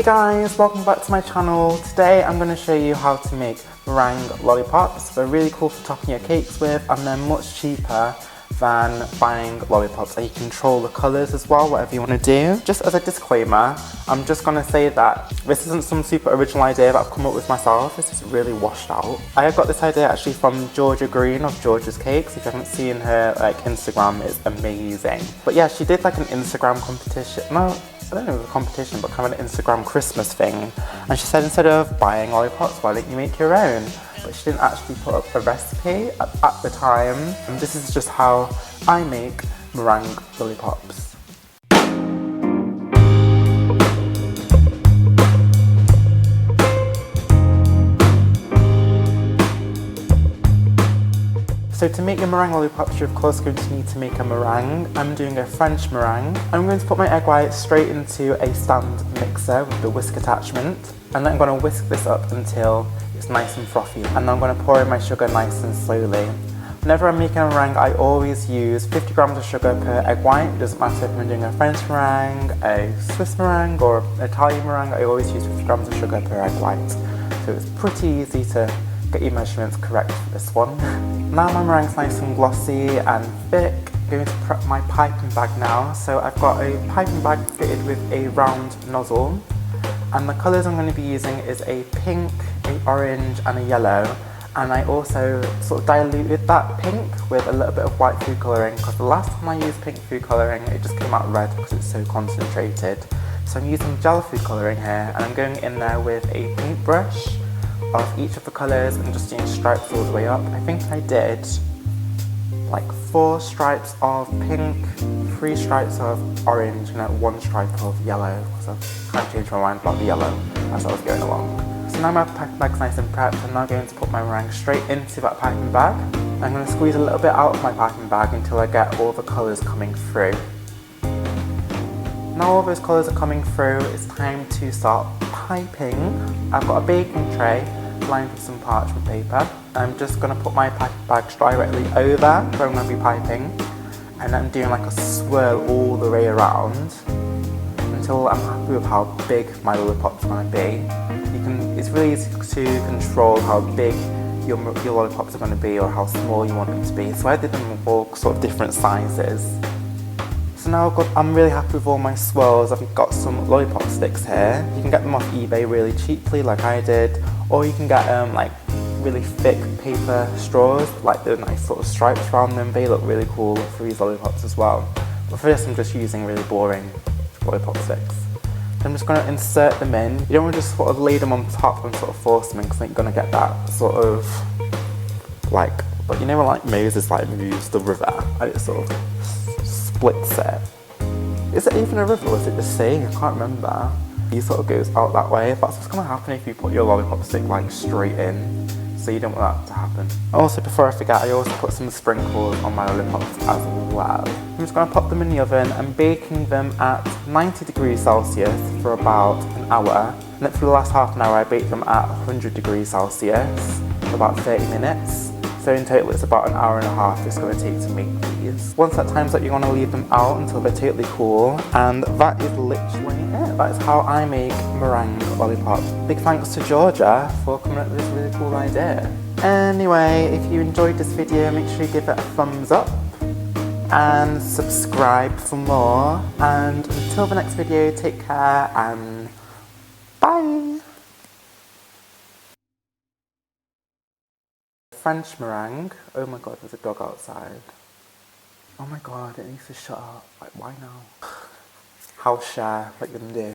Hey guys, welcome back to my channel. Today I'm going to show you how to make meringue lollipops. They're really cool for topping your cakes with, and they're much cheaper than buying lollipops, and you control the colours as well, whatever you want to do. Just as a disclaimer, I'm just going to say that this isn't some super original idea that I've come up with myself. This is really washed out. I got this idea actually from Georgia Green of Georgia's Cakes. If you haven't seen her Instagram, it's amazing. But yeah, she did like an Instagram competition. No, I don't know if it was a competition, but kind of an Instagram Christmas thing. And she said instead of buying lollipops, why don't you make your own? But she didn't actually put up a recipe at the time. And this is just how I make meringue lollipops. So to make your meringue lollipops, you're of course going to need to make a meringue. I'm doing a French meringue. I'm going to put my egg whites straight into a stand mixer with the whisk attachment. And then I'm going to whisk this up until it's nice and frothy. And then I'm going to pour in my sugar nice and slowly. Whenever I'm making a meringue, I always use 50 grams of sugar per egg white. It doesn't matter if I'm doing a French meringue, a Swiss meringue, or an Italian meringue. I always use 50 grams of sugar per egg white. So it's pretty easy to get your measurements correct for this one. Now my meringue's nice and glossy and thick. I'm going to prep my piping bag now. So I've got a piping bag fitted with a round nozzle. And the colours I'm going to be using is a pink, an orange and a yellow. And I also sort of diluted that pink with a little bit of white food colouring, because the last time I used pink food colouring it just came out red because it's so concentrated. So I'm using gel food colouring here, and I'm going in there with a paintbrush of each of the colours and just doing stripes all the way up. I think I did like 4 stripes of pink, 3 stripes of orange and then 1 stripe of yellow, because I've kind of changed my mind about the yellow as I was going along. So now my piping bag's nice and prepped. I'm now going to put my meringue straight into that piping bag. I'm going to squeeze a little bit out of my piping bag until I get all the colours coming through. Now all those colours are coming through, it's time to start piping. I've got a baking tray lined with some parchment paper. I'm just going to put my piping bag directly over where I'm going to be piping, and I'm doing like a swirl all the way around until I'm happy with how big my lollipop's going to be. It's really easy to control how big your lollipops are going to be or how small you want them to be. So I did them all sort of different sizes. So now I'm really happy with all my swirls. I've got some lollipop sticks here. You can get them off eBay really cheaply like I did, or you can get like really thick paper straws, like the nice sort of stripes around them. They look really cool for these lollipops as well. But for this I'm just using really boring lollipop sticks. So I'm just going to insert them in. You don't want to just sort of lay them on top and sort of force them in, because then you're going to get that sort of like, but you know when like Moses like moves the river and it sort of splits it. Is it even a river or is it the sea? I can't remember. He sort of goes out that way. That's what's going to happen if you put your lollipop stick like straight in. So you don't want that to happen. Also, before I forget, I also put some sprinkles on my lollipops as well. I'm just going to pop them in the oven. I'm baking them at 90 degrees Celsius for about an hour. And then for the last half an hour I baked them at 100 degrees Celsius for about 30 minutes. So in total it's about an hour and a half it's going to take to make these. Once that time's up, you're going to leave them out until they're totally cool. And that is literally it. That is how I make meringue lollipops. Big thanks to Georgia for coming up with this really cool idea. Anyway, if you enjoyed this video, make sure you give it a thumbs up and subscribe for more. And until the next video, take care and bye! French meringue. Oh my god, there's a dog outside. Oh my god, it needs to shut up. Like, why now? House share, what you gonna do?